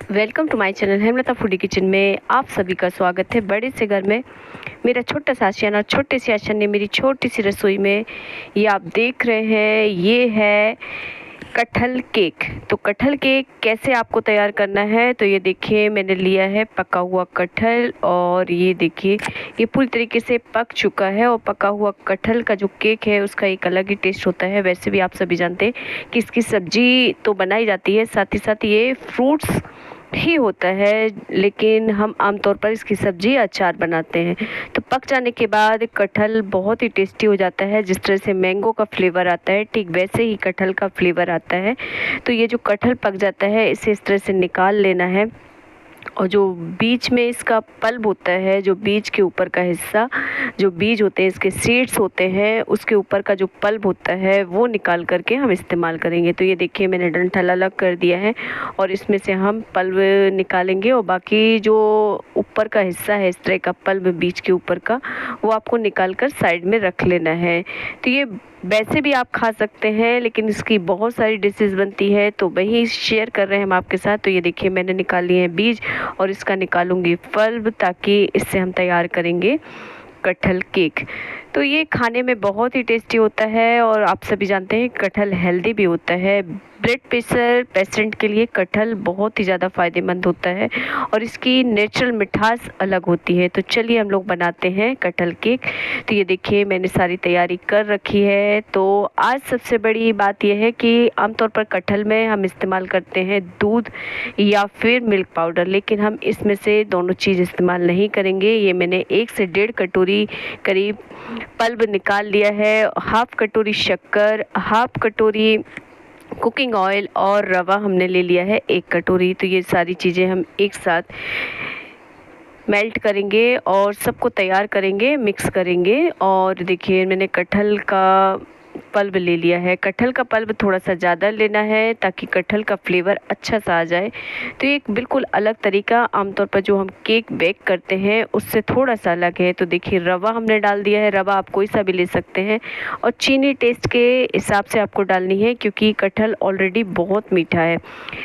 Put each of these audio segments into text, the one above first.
Welcome to my channel Hemlata foodie kitchen में आप सभी का स्वागत है। बड़े से घर में मेरा छोटा सा आशियान और छोटे से आशियान ने मेरी छोटी सी रसोई में ये आप देख रहे हैं, ये है कटहल केक। तो कटहल केक कैसे आपको तैयार करना है, तो ये देखिए मैंने लिया है पका हुआ कटहल और ये देखिए ये पूरी तरीके से पक चुका है। और पका हुआ कटहल का जो केक है उसका एक अलग ही टेस्ट होता है। वैसे भी आप सभी जानते हैं कि इसकी सब्जी तो बनाई जाती है, साथ ही साथ ये फ्रूट्स ही होता है, लेकिन हम आमतौर पर इसकी सब्जी अचार बनाते हैं। तो पक जाने के बाद कटहल बहुत ही टेस्टी हो जाता है। जिस तरह से मैंगो का फ्लेवर आता है ठीक वैसे ही कटहल का फ्लेवर आता है। तो ये जो कटहल पक जाता है इसे इस तरह से निकाल लेना है और जो बीच में इसका पल्ब होता है, जो बीज के ऊपर का हिस्सा, जो बीज होते हैं इसके सीड्स होते हैं, उसके ऊपर का जो पल्ब होता है वो निकाल करके हम इस्तेमाल करेंगे। तो ये देखिए मैंने डंठल अलग कर दिया है और इसमें से हम पल्ब निकालेंगे और बाकी जो ऊपर का हिस्सा है इस तरह का पल्ब बीज के ऊपर का, वो आपको निकाल कर साइड में रख लेना है। तो ये वैसे भी आप खा सकते हैं, लेकिन इसकी बहुत सारी डिशेस बनती है तो वही शेयर कर रहे हैं हम आपके साथ। तो ये देखिए मैंने निकाल लिए हैं बीज और इसका निकालूंगी पल्ब, ताकि इससे हम तैयार करेंगे कटहल केक। तो ये खाने में बहुत ही टेस्टी होता है और आप सभी जानते हैं कटहल हेल्दी भी होता है। ब्लड प्रेशर पेशेंट के लिए कटहल बहुत ही ज़्यादा फ़ायदेमंद होता है और इसकी नेचुरल मिठास अलग होती है। तो चलिए हम लोग बनाते हैं कटहल केक। तो ये देखिए मैंने सारी तैयारी कर रखी है। तो आज सबसे बड़ी बात यह है कि आमतौर पर कटहल में हम इस्तेमाल करते हैं दूध या फिर मिल्क पाउडर, लेकिन हम इसमें से दोनों चीज़ इस्तेमाल नहीं करेंगे। ये मैंने 1 से 1.5 कटोरी करीब पल्ब निकाल लिया है, हाफ कटोरी शक्कर, हाफ कटोरी कुकिंग ऑयल और रवा हमने ले लिया है 1 कटोरी। तो ये सारी चीज़ें हम एक साथ मेल्ट करेंगे और सबको तैयार करेंगे, मिक्स करेंगे। और देखिए मैंने कटहल का पल्ब ले लिया है। कटहल का पल्ब थोड़ा सा ज़्यादा लेना है ताकि कटहल का फ्लेवर अच्छा सा आ जाए। तो एक बिल्कुल अलग तरीका, आमतौर पर जो हम केक बेक करते हैं उससे थोड़ा सा अलग है। तो देखिए रवा हमने डाल दिया है, रवा आप कोई सा भी ले सकते हैं और चीनी टेस्ट के हिसाब से आपको डालनी है क्योंकि कटहल ऑलरेडी बहुत मीठा है।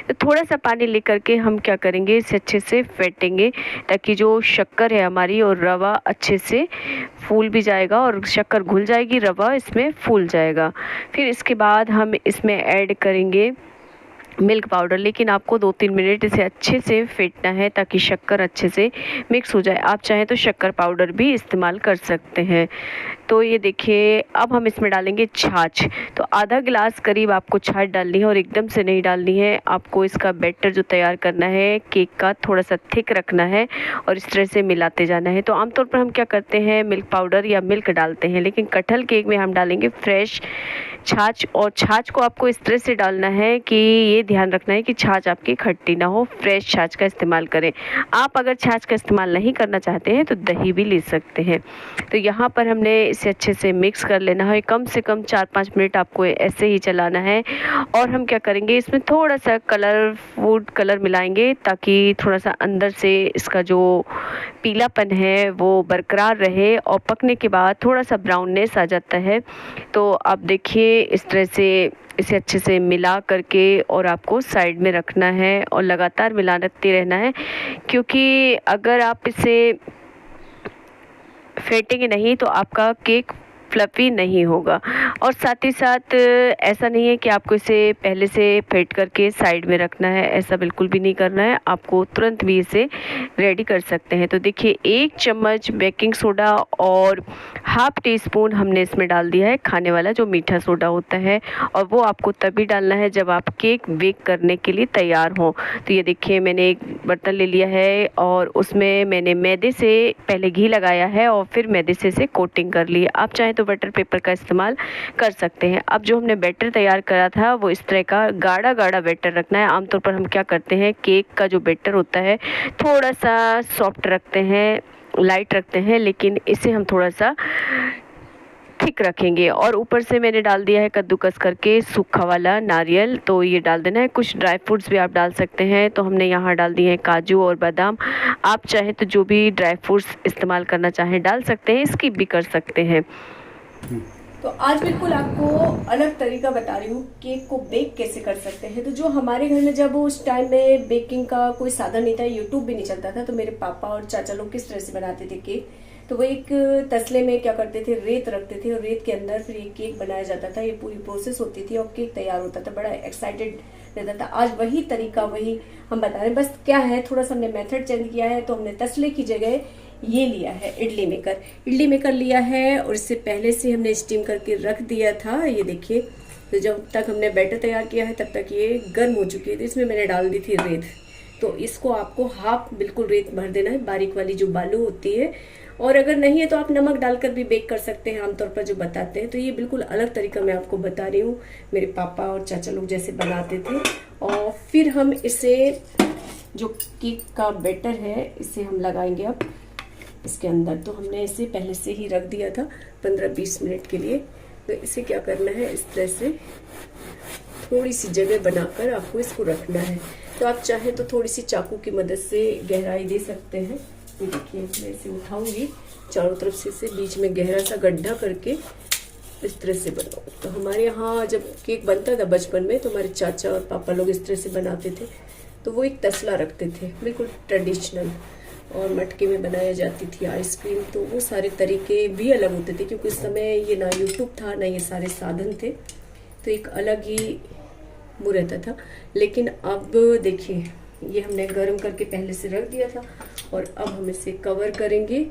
तो थोड़ा सा पानी लेकर के हम क्या करेंगे, इसे अच्छे से फेंटेंगे ताकि जो शक्कर है हमारी और रवा अच्छे से फूल भी जाएगा और शक्कर घुल जाएगी, रवा इसमें फूल जाएगा। फिर इसके बाद हम इसमें ऐड करेंगे मिल्क पाउडर, लेकिन आपको 2-3 मिनट इसे अच्छे से फेंटना है ताकि शक्कर अच्छे से मिक्स हो जाए। आप चाहें तो शक्कर पाउडर भी इस्तेमाल कर सकते हैं। तो ये देखिए अब हम इसमें डालेंगे छाछ। तो आधा गिलास करीब आपको छाछ डालनी है और एकदम से नहीं डालनी है। आपको इसका बैटर जो तैयार करना है केक का थोड़ा सा थिक रखना है और इस तरह से मिलाते जाना है। तो आमतौर पर हम क्या करते हैं, मिल्क पाउडर या मिल्क डालते हैं, लेकिन कटहल केक में हम डालेंगे फ्रेश छाछ। और छाछ को आपको इस तरह से डालना है कि ये ध्यान रखना है कि छाछ आपकी खट्टी ना हो, फ्रेश छाछ का इस्तेमाल करें। आप अगर छाछ का इस्तेमाल नहीं करना चाहते हैं तो दही भी ले सकते हैं। तो यहाँ पर हमने इसे अच्छे से मिक्स कर लेना है। कम से कम 4-5 मिनट आपको ऐसे ही चलाना है। और हम क्या करेंगे, इसमें थोड़ा सा कलर, फूड कलर मिलाएंगे ताकि थोड़ा सा अंदर से इसका जो पीलापन है वो बरकरार रहे और पकने के बाद थोड़ा सा ब्राउननेस आ जाता है। तो आप देखिए इस तरह से इसे अच्छे से मिला करके और आपको साइड में रखना है और लगातार मिलाते रहना है, क्योंकि अगर आप इसे फेंटेंगे नहीं तो आपका केक फ्लफी नहीं होगा। और साथ ही साथ ऐसा नहीं है कि आपको इसे पहले से फेंट करके साइड में रखना है, ऐसा बिल्कुल भी नहीं करना है। आपको तुरंत भी इसे रेडी कर सकते हैं। तो देखिए 1 चम्मच बेकिंग सोडा और हाफ टी स्पून हमने इसमें डाल दिया है खाने वाला जो मीठा सोडा होता है, और वो आपको तभी डालना है जब आप केक बेक करने के लिए तैयार हो। तो ये देखिए मैंने एक बर्तन ले लिया है और उसमें मैंने मैदे से पहले घी लगाया है और फिर मैदे से इसे कोटिंग कर ली है। आप चाहें तो बटर पेपर का इस्तेमाल कर सकते हैं। अब जो हमने बैटर तैयार करा था वो इस तरह का गाढ़ा गाढ़ा बैटर रखना है। आमतौर पर हम क्या करते हैं, केक का जो बैटर होता है थोड़ा सा सॉफ्ट रखते हैं, लाइट रखते हैं, लेकिन इसे हम थोड़ा सा थिक रखेंगे। और ऊपर से मैंने डाल दिया है कद्दूकस करके सूखा वाला नारियल, तो ये डाल देना है। कुछ ड्राई फ्रूट्स भी आप डाल सकते हैं। तो हमने यहाँ डाल दिए हैं काजू और बादाम। आप चाहे तो जो भी ड्राई फ्रूट्स इस्तेमाल करना चाहें डाल सकते हैं, स्किप भी कर सकते हैं। तो आज बिल्कुल आपको अलग तरीका बता रही हूँ केक को बेक कैसे कर सकते हैं। तो जो हमारे घर में जब उस टाइम में बेकिंग का कोई साधन नहीं था, यूट्यूब भी नहीं चलता था, तो मेरे पापा और चाचा लोग किस तरह से बनाते थे केक। तो वो एक तसले में क्या करते थे, रेत रखते थे और रेत के अंदर फिर ये केक बनाया जाता था। ये पूरी प्रोसेस होती थी और केक तैयार होता था। बड़ा एक्साइटेड रहता था। आज वही तरीका वही हम बता रहे हैं, बस क्या है थोड़ा सा हमने मेथड चेंज किया है। तो हमने तसले की जगह ये लिया है इडली मेकर लिया है और इससे पहले से हमने स्टीम करके रख दिया था। ये देखिए, तो जब तक हमने बैटर तैयार किया है तब तक ये गर्म हो चुकी है। तो इसमें मैंने डाल दी थी रेत। तो इसको आपको हाफ बिल्कुल रेत भर देना है, बारीक वाली जो बालू होती है। और अगर नहीं है तो आप नमक डालकर भी बेक कर सकते हैं, आमतौर पर जो बताते हैं। तो ये बिल्कुल अलग तरीका मैं आपको बता रही हूँ, मेरे पापा और चाचा लोग जैसे बनाते थे। और फिर हम इसे जो केक का बैटर है इसे हम लगाएंगे अब इसके अंदर। तो हमने इसे पहले से ही रख दिया था 15-20 मिनट के लिए। तो इसे क्या करना है, इस तरह से थोड़ी सी जगह बनाकर आपको इसको रखना है। तो आप चाहे तो थोड़ी सी चाकू की मदद से गहराई दे सकते हैं। ये देखिए, मैं इसे उठाऊंगी, चारों तरफ से इसे बीच में गहरा सा गड्ढा करके इस तरह से बनाओ। तो हमारे यहाँ जब केक बनता था बचपन में, तो हमारे चाचा और पापा लोग इस तरह से बनाते थे। तो वो एक तसला रखते थे, बिल्कुल ट्रेडिशनल, और मटके में बनाया जाती थी आइसक्रीम। तो वो सारे तरीके भी अलग होते थे, क्योंकि उस समय ये ना यूट्यूब था ना ये सारे साधन थे। तो एक अलग ही वो रहता था। लेकिन अब देखिए, ये हमने गर्म करके पहले से रख दिया था और अब हम इसे कवर करेंगे।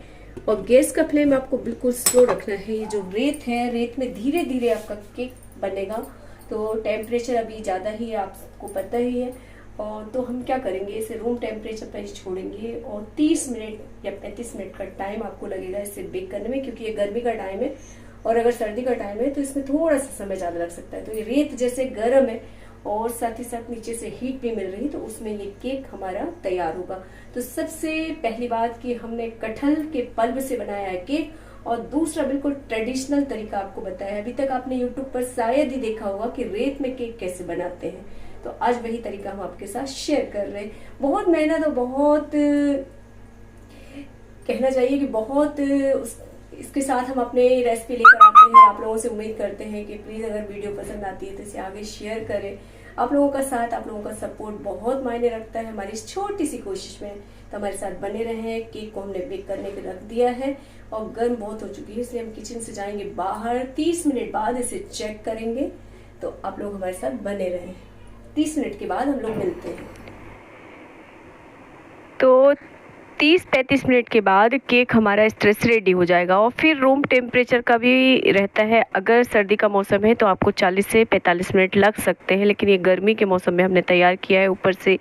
और गैस का फ्लेम आपको बिल्कुल स्लो रखना है। ये जो रेत है, रेत में धीरे धीरे आपका केक बनेगा। तो टेम्परेचर अभी ज़्यादा ही है, आपको पता ही है। और तो हम क्या करेंगे, इसे रूम टेम्परेचर पर ही छोड़ेंगे और 30 मिनट या 35 मिनट का टाइम आपको लगेगा इसे बेक करने में, क्योंकि ये गर्मी का टाइम है। और अगर सर्दी का टाइम है तो इसमें थोड़ा सा समय ज़्यादा लग सकता है। तो ये रेत जैसे गर्म है और साथ ही साथ नीचे से हीट भी मिल रही है, तो उसमें ये केक हमारा तैयार होगा। तो सबसे पहली बात कि हमने कटहल के पल्प से बनाया है केक, और दूसरा बिल्कुल ट्रेडिशनल तरीका आपको बताया है। अभी तक आपने यूट्यूब पर शायद ही देखा होगा कि रेत में केक कैसे बनाते हैं। तो आज वही तरीका हम आपके साथ शेयर कर रहे हैं। बहुत मेहनत और बहुत कहना चाहिए कि बहुत इसके साथ हम अपने रेसिपी लेकर आते हैं। आप लोगों से उम्मीद करते हैं कि प्लीज अगर वीडियो पसंद आती है तो इसे आगे शेयर करें। आप लोगों का साथ, आप लोगों का सपोर्ट बहुत मायने रखता है हमारी इस छोटी सी कोशिश में। तो हमारे साथ बने रहें। केक को हमने बेक करने के रख दिया है और गर्म बहुत हो चुकी है, इसलिए हम किचन से जाएंगे बाहर। 30 मिनट बाद इसे चेक करेंगे। तो आप लोग हमारे साथ बने रहें। 30 मिनट के बाद हम लोग मिलते हैं। तो 30-35 मिनट के बाद केक हमारा इस तरह से रेडी हो जाएगा। और फिर रूम टेम्परेचर का भी रहता है। अगर सर्दी का मौसम है तो आपको 40 से 45 मिनट लग सकते हैं, लेकिन ये गर्मी के मौसम में हमने तैयार किया है, ऊपर से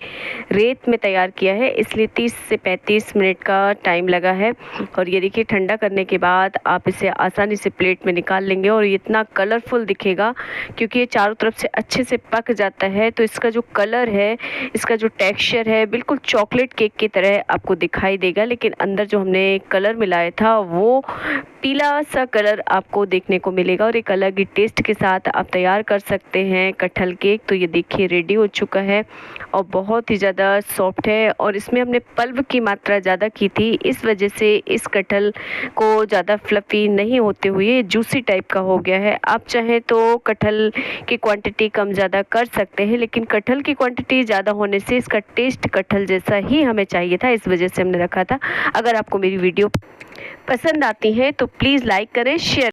रेत में तैयार किया है, इसलिए 30 से 35 मिनट का टाइम लगा है। और ये देखिए, ठंडा करने के बाद आप इसे आसानी से प्लेट में निकाल लेंगे और ये इतना कलरफुल दिखेगा, क्योंकि ये चारों तरफ से अच्छे से पक जाता है। तो इसका जो कलर है, इसका जो टेक्सचर है, बिल्कुल चॉकलेट केक की तरह आपको दिखाई देगा। लेकिन अंदर जो हमने कलर मिलाया था वो पीला सा कलर आपको देखने को मिलेगा और एक अलग ही टेस्ट के साथ आप तैयार कर सकते हैं कटहल केक। तो ये देखिए रेडी हो चुका है और बहुत ही ज़्यादा सॉफ्ट है। और इसमें हमने पल्प की मात्रा ज़्यादा की थी, इस वजह से इस कटहल को ज़्यादा फ्लफी नहीं होते हुए जूसी टाइप का हो गया है। आप चाहें तो कटहल की क्वांटिटी कम ज़्यादा कर सकते हैं, लेकिन कटहल की क्वांटिटी ज़्यादा होने से इसका टेस्ट कटहल जैसा ही हमें चाहिए था, इस वजह से हमने रखा था। अगर आपको मेरी वीडियो पसंद आती है तो प्लीज़ लाइक करें, शेयर